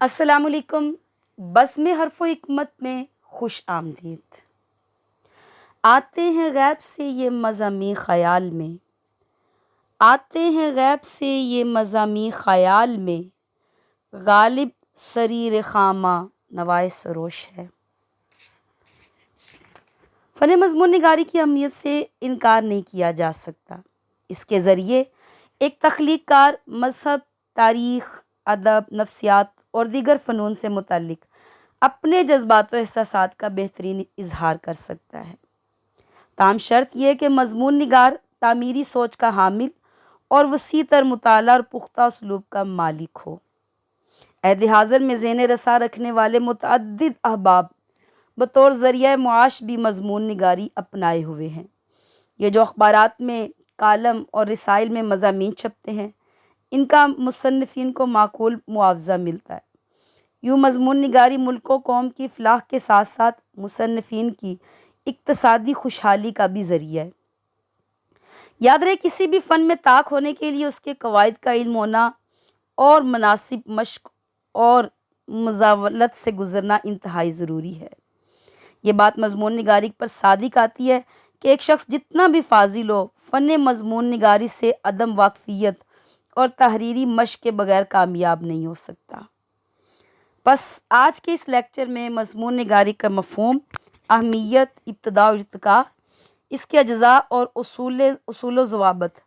السلام علیکم۔ بزم حرف و حکمت میں خوش آمدید۔ آتے ہیں غیب سے یہ مضامین خیال میں، آتے ہیں غیب سے یہ مضامین خیال میں، غالب سریر خامہ نوائے سروش ہے۔ فن مضمون نگاری کی اہمیت سے انکار نہیں کیا جا سکتا۔ اس کے ذریعے ایک تخلیق کار مذہب، تاریخ، ادب، نفسیات اور دیگر فنون سے متعلق اپنے جذبات و احساسات کا بہترین اظہار کر سکتا ہے۔ تاہم شرط یہ ہے کہ مضمون نگار تعمیری سوچ کا حامل اور وسیع تر مطالعہ اور پختہ اسلوب کا مالک ہو۔ عہد حاضر میں ذہن رسا رکھنے والے متعدد احباب بطور ذریعہ معاش بھی مضمون نگاری اپنائے ہوئے ہیں۔ یہ جو اخبارات میں، کالم اور رسائل میں مضامین چھپتے ہیں، ان کا مصنفین کو معقول معاوضہ ملتا ہے۔ یوں مضمون نگاری ملک و قوم کی فلاح کے ساتھ ساتھ مصنفین کی اقتصادی خوشحالی کا بھی ذریعہ ہے۔ یاد رہے، کسی بھی فن میں طاق ہونے کے لیے اس کے قواعد کا علم ہونا اور مناسب مشق اور مزاولت سے گزرنا انتہائی ضروری ہے۔ یہ بات مضمون نگاری پر صادق آتی ہے کہ ایک شخص جتنا بھی فاضل ہو، فن مضمون نگاری سے عدم واقفیت اور تحریری مشق کے بغیر کامیاب نہیں ہو سکتا۔ بس آج کے اس لیکچر میں مضمون نگاری کا مفہوم، اہمیت، ابتدا و ارتقاء، اس کے اجزاء اور اصول و ضوابط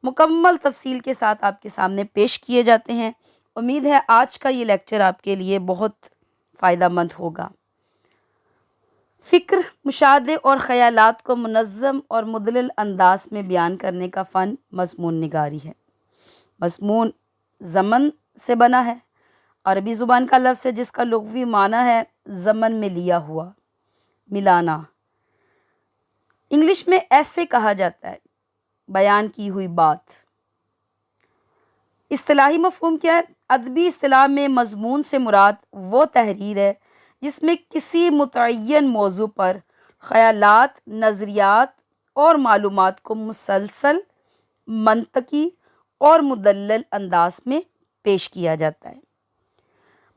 مکمل تفصیل کے ساتھ آپ کے سامنے پیش کیے جاتے ہیں۔ امید ہے آج کا یہ لیکچر آپ کے لیے بہت فائدہ مند ہوگا۔ فکر، مشاہدے اور خیالات کو منظم اور مدلل انداز میں بیان کرنے کا فن مضمون نگاری ہے۔ مضمون ضمن سے بنا ہے، عربی زبان کا لفظ ہے جس کا لغوی معنی ہے ضمن میں لیا ہوا، ملانا۔ انگلش میں ایسے کہا جاتا ہے، بیان کی ہوئی بات۔ اصطلاحی مفہوم کیا ہے؟ ادبی اصطلاح میں مضمون سے مراد وہ تحریر ہے جس میں کسی متعین موضوع پر خیالات، نظریات اور معلومات کو مسلسل، منطقی اور مدلل انداز میں پیش کیا جاتا ہے۔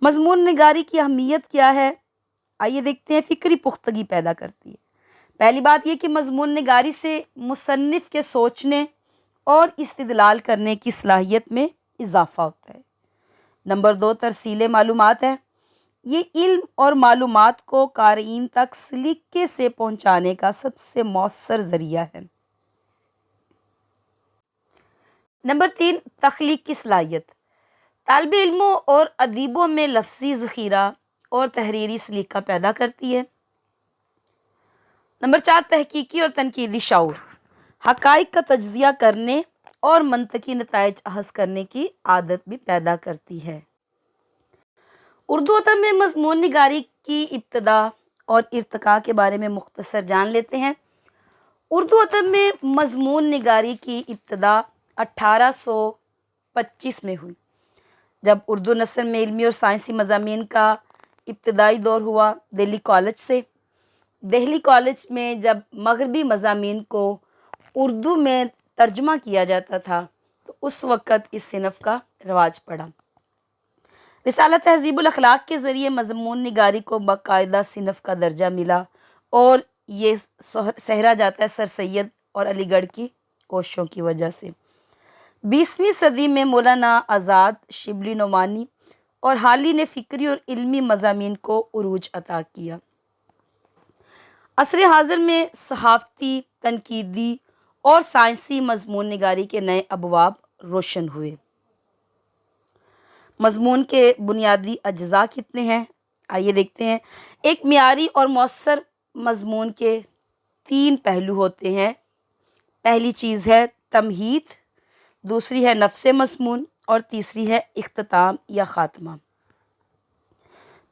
مضمون نگاری کی اہمیت کیا ہے؟ آئیے دیکھتے ہیں۔ فکری پختگی پیدا کرتی ہے۔ پہلی بات یہ کہ مضمون نگاری سے مصنف کے سوچنے اور استدلال کرنے کی صلاحیت میں اضافہ ہوتا ہے۔ نمبر 2، ترسیل معلومات ہے۔ یہ علم اور معلومات کو قارئین تک سلیقے سے پہنچانے کا سب سے مؤثر ذریعہ ہے۔ نمبر 3، تخلیق کی صلاحیت۔ طالب علموں اور ادیبوں میں لفظی ذخیرہ اور تحریری سلیقہ پیدا کرتی ہے۔ نمبر 4، تحقیقی اور تنقیدی شعور۔ حقائق کا تجزیہ کرنے اور منطقی نتائج اخذ کرنے کی عادت بھی پیدا کرتی ہے۔ اردو ادب میں مضمون نگاری کی ابتدا اور ارتقاء کے بارے میں مختصر جان لیتے ہیں۔ اردو ادب میں مضمون نگاری کی ابتدا 1825 میں ہوئی، جب اردو نثر میں علمی اور سائنسی مضامین کا ابتدائی دور ہوا۔ دہلی کالج میں جب مغربی مضامین کو اردو میں ترجمہ کیا جاتا تھا تو اس وقت اس صنف کا رواج پڑا۔ رسالہ تہذیب الاخلاق کے ذریعے مضمون نگاری کو باقاعدہ صنف کا درجہ ملا اور یہ سہرا جاتا ہے سر سید اور علی گڑھ کی کوششوں کی وجہ سے۔ 20ویں صدی میں مولانا آزاد، شبلی نعمانی اور حالی نے فکری اور علمی مضامین کو عروج عطا کیا۔ عصر حاضر میں صحافتی، تنقیدی اور سائنسی مضمون نگاری کے نئے ابواب روشن ہوئے۔ مضمون کے بنیادی اجزاء کتنے ہیں؟ آئیے دیکھتے ہیں۔ ایک معیاری اور مؤثر مضمون کے 3 پہلو ہوتے ہیں۔ پہلی چیز ہے تمہید، دوسری ہے نفس مضمون اور تیسری ہے اختتام یا خاتمہ۔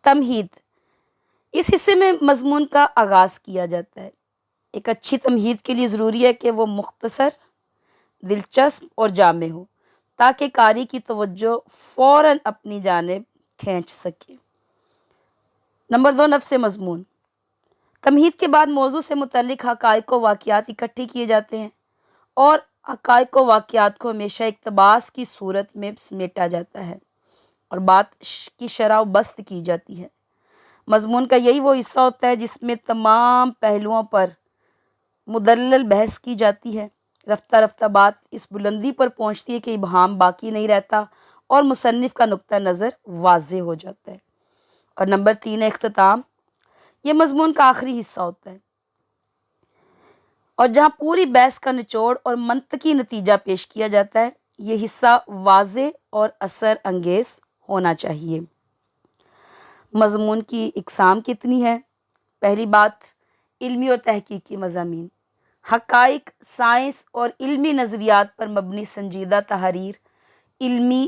تمہید، اس حصے میں مضمون کا آغاز کیا جاتا ہے۔ ایک اچھی تمہید کے لیے ضروری ہے کہ وہ مختصر، دلچسپ اور جامع ہو تاکہ قاری کی توجہ فوراً اپنی جانب کھینچ سکے۔ نمبر 2، نفس مضمون۔ تمہید کے بعد موضوع سے متعلق حقائق و واقعات اکٹھے کیے جاتے ہیں اور حقائق و واقعات کو ہمیشہ اقتباس کی صورت میں سمیٹا جاتا ہے اور بات کی شرح و بست کی جاتی ہے۔ مضمون کا یہی وہ حصہ ہوتا ہے جس میں تمام پہلوؤں پر مدلل بحث کی جاتی ہے۔ رفتہ رفتہ بات اس بلندی پر پہنچتی ہے کہ ابہام باقی نہیں رہتا اور مصنف کا نقطہ نظر واضح ہو جاتا ہے۔ اور نمبر 3 ہے اختتام۔ یہ مضمون کا آخری حصہ ہوتا ہے اور جہاں پوری بحث کا نچوڑ اور منطقی نتیجہ پیش کیا جاتا ہے۔ یہ حصہ واضح اور اثر انگیز ہونا چاہیے۔ مضمون کی اقسام کتنی ہے؟ پہلی بات، علمی اور تحقیقی مضامین، حقائق، سائنس اور علمی نظریات پر مبنی سنجیدہ تحریر علمی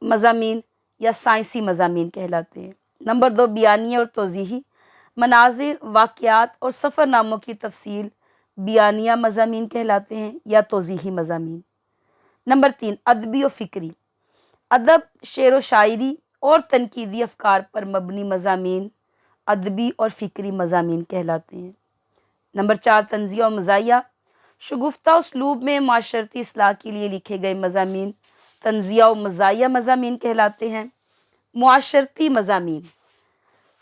مضامین یا سائنسی مضامین کہلاتے ہیں۔ نمبر 2، بیانیہ اور توضیحی، مناظر، واقعات اور سفر ناموں کی تفصیل بیانیہ مضامین کہلاتے ہیں یا توضیحی مضامین۔ نمبر 3، ادبی و فکری، ادب، شعر و شاعری اور تنقیدی افکار پر مبنی مضامین ادبی اور فکری مضامین کہلاتے ہیں۔ نمبر 4، طنزیہ و مزاحیہ، شگفتہ اسلوب میں معاشرتی اصلاح کے لیے لکھے گئے مضامین طنزیہ و مزاحیہ مضامین کہلاتے ہیں۔ معاشرتی مضامین،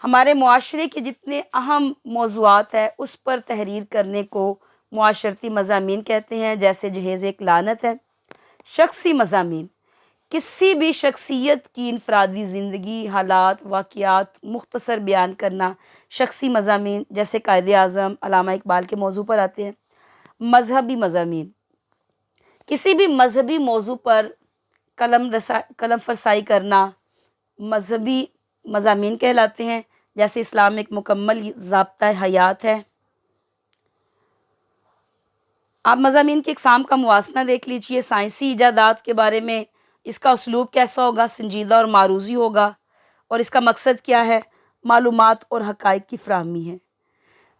ہمارے معاشرے کے جتنے اہم موضوعات ہیں اس پر تحریر کرنے کو معاشرتی مضامین کہتے ہیں، جیسے جہیز ایک لعنت ہے۔ شخصی مضامین، کسی بھی شخصیت کی انفرادی زندگی، حالات، واقعات مختصر بیان کرنا شخصی مضامین، جیسے قائد اعظم، علامہ اقبال کے موضوع پر آتے ہیں۔ مذہبی مضامین، کسی بھی مذہبی موضوع پر قلم فرسائی کرنا مذہبی مضامین کہلاتے ہیں، جیسے اسلام ایک مکمل ضابطہ حیات ہے۔ آپ مضامین کی اقسام کا موازنہ دیکھ لیجئے۔ سائنسی ایجادات کے بارے میں اس کا اسلوب کیسا ہوگا؟ سنجیدہ اور معروضی ہوگا، اور اس کا مقصد کیا ہے؟ معلومات اور حقائق کی فراہمی ہے۔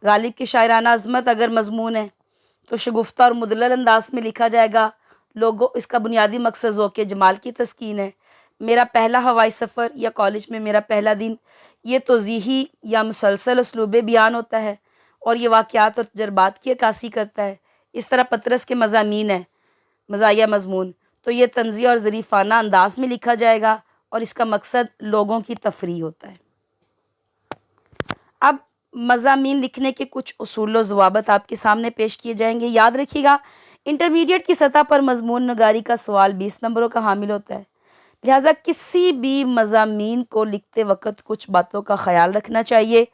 غالب کی شاعرانہ عظمت اگر مضمون ہے تو شگفتہ اور مدلل انداز میں لکھا جائے گا۔ لوگوں، اس کا بنیادی مقصد ذوق جمال کی تسکین ہے۔ میرا پہلا ہوائی سفر یا کالج میں میرا پہلا دن، یہ توضیحی یا مسلسل اسلوب بیان ہوتا ہے اور یہ واقعات اور تجربات کی عکاسی کرتا ہے۔ اس طرح پطرس کے مضامین ہیں مزاحیہ مضمون، تو یہ طنزیہ اور ظریفانہ انداز میں لکھا جائے گا اور اس کا مقصد لوگوں کی تفریح ہوتا ہے۔ اب مضامین لکھنے کے کچھ اصول و ضوابط آپ کے سامنے پیش کیے جائیں گے۔ یاد رکھیے گا، انٹرمیڈیٹ کی سطح پر مضمون نگاری کا سوال 20 نمبروں کا حامل ہوتا ہے، لہٰذا کسی بھی مضامین کو لکھتے وقت کچھ باتوں کا خیال رکھنا چاہیے۔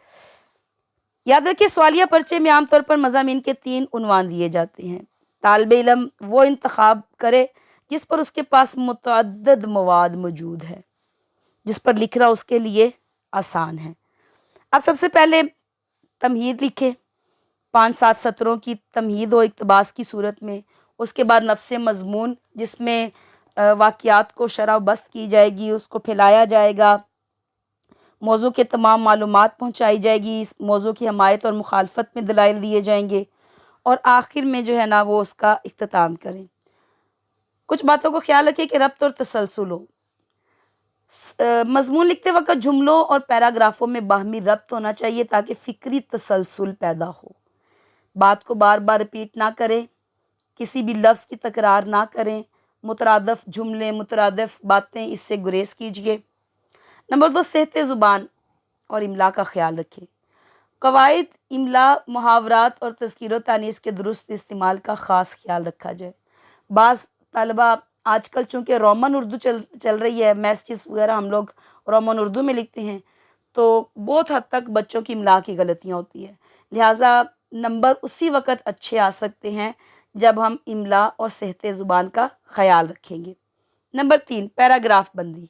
یاد رکھیے، سوالیہ پرچے میں عام طور پر مضامین کے 3 عنوان دیے جاتے ہیں۔ طالب علم وہ انتخاب کرے جس پر اس کے پاس متعدد مواد موجود ہے، جس پر لکھنا اس کے لیے آسان ہے۔ اب سب سے پہلے تمہید لکھیں، 5-7 سطروں کی تمہید ہو اقتباس کی صورت میں۔ اس کے بعد نفس مضمون، جس میں واقعات کو شرح و بست کی جائے گی، اس کو پھیلایا جائے گا، موضوع کے تمام معلومات پہنچائی جائے گی، اس موضوع کی حمایت اور مخالفت میں دلائل دیے جائیں گے، اور آخر میں جو ہے نا وہ اس کا اختتام کریں۔ کچھ باتوں کو خیال رکھیں کہ ربط اور تسلسل ہو۔ مضمون لکھتے وقت جملوں اور پیراگرافوں میں باہمی ربط ہونا چاہیے تاکہ فکری تسلسل پیدا ہو۔ بات کو بار بار رپیٹ نہ کریں، کسی بھی لفظ کی تکرار نہ کریں، مترادف جملے، مترادف باتیں، اس سے گریز کیجیے۔ نمبر 2، صحت زبان اور املا کا خیال رکھیں۔ قواعد املا، محاورات اور تذکیر و تانیث کے درست استعمال کا خاص خیال رکھا جائے۔ بعض طلبہ آج کل چونکہ رومن اردو چل رہی ہے، میسیجز وغیرہ ہم لوگ رومن اردو میں لکھتے ہیں، تو بہت حد تک بچوں کی املا کی غلطیاں ہوتی ہیں، لہٰذا نمبر اسی وقت اچھے آ سکتے ہیں جب ہم املا اور صحت زبان کا خیال رکھیں گے۔ نمبر 3، پیراگراف بندی۔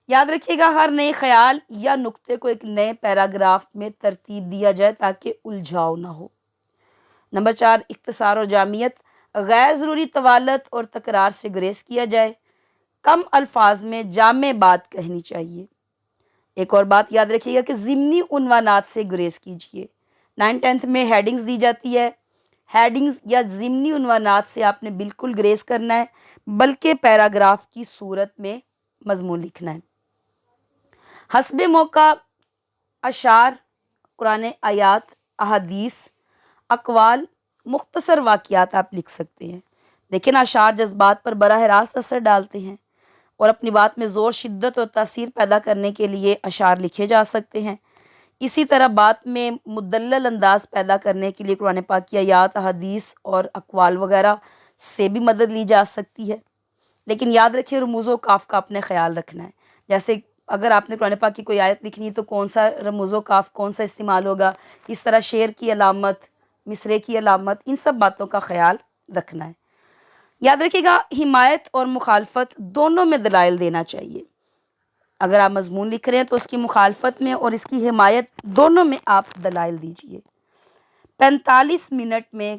یاد رکھیے گا، ہر نئے خیال یا نقطے کو ایک نئے پیراگراف میں ترتیب دیا جائے تاکہ الجھاؤ نہ ہو۔ نمبر 4، اختصار اور جامعیت۔ غیر ضروری طوالت اور تکرار سے گریز کیا جائے، کم الفاظ میں جامع بات کہنی چاہیے۔ ایک اور بات یاد رکھیے گا کہ ضمنی عنوانات سے گریز کیجیے۔ 9th میں ہیڈنگز دی جاتی ہے، ہیڈنگز یا ضمنی عنوانات سے آپ نے بالکل گریز کرنا ہے، بلکہ پیراگراف کی صورت میں مضمون لکھنا ہے۔ حسب موقع اشعار، قرآن آیات، احادیث، اقوال، مختصر واقعات آپ لکھ سکتے ہیں، لیکن اشعار جذبات پر براہ راست اثر ڈالتے ہیں۔ اور اپنی بات میں زور، شدت اور تاثیر پیدا کرنے کے لیے اشعار لکھے جا سکتے ہیں۔ اسی طرح بات میں مدلل انداز پیدا کرنے کے لیے قرآن پاک کی آیات، احادیث اور اقوال وغیرہ سے بھی مدد لی جا سکتی ہے۔ لیکن یاد رکھیے رموز و کاف کا اپنے خیال رکھنا ہے۔ جیسے اگر آپ نے قرآن پاک کی کوئی آیت لکھنی ہے تو کون سا رموز و کاف کون سا استعمال ہوگا، اس طرح شعر کی علامت، مصرعے کی علامت، ان سب باتوں کا خیال رکھنا ہے۔ یاد رکھیے گا حمایت اور مخالفت دونوں میں دلائل دینا چاہیے۔ اگر آپ مضمون لکھ رہے ہیں تو اس کی مخالفت میں اور اس کی حمایت دونوں میں آپ دلائل دیجئے۔ 45 منٹ میں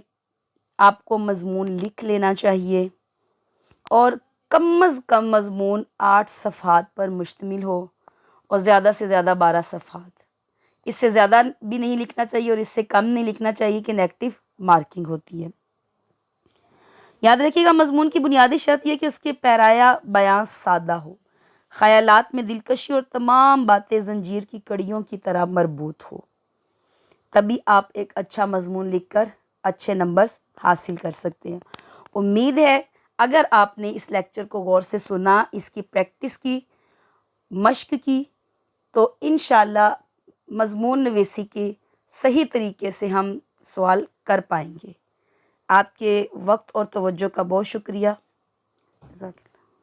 آپ کو مضمون لکھ لینا چاہیے اور کم از کم مضمون 8 صفحات پر مشتمل ہو اور زیادہ سے زیادہ 12 صفحات۔ اس سے زیادہ بھی نہیں لکھنا چاہیے اور اس سے کم نہیں لکھنا چاہیے کہ نیگیٹو مارکنگ ہوتی ہے۔ یاد رکھیے گا مضمون کی بنیادی شرط یہ کہ اس کے پیرایہ بیان سادہ ہو، خیالات میں دلکشی اور تمام باتیں زنجیر کی کڑیوں کی طرح مربوط ہو، تبھی آپ ایک اچھا مضمون لکھ کر اچھے نمبرز حاصل کر سکتے ہیں۔ امید ہے اگر آپ نے اس لیکچر کو غور سے سنا، اس کی پریکٹس کی، مشق کی، تو انشاءاللہ مضمون نویسی کے صحیح طریقے سے ہم سوال کر پائیں گے۔ آپ کے وقت اور توجہ کا بہت شکریہ۔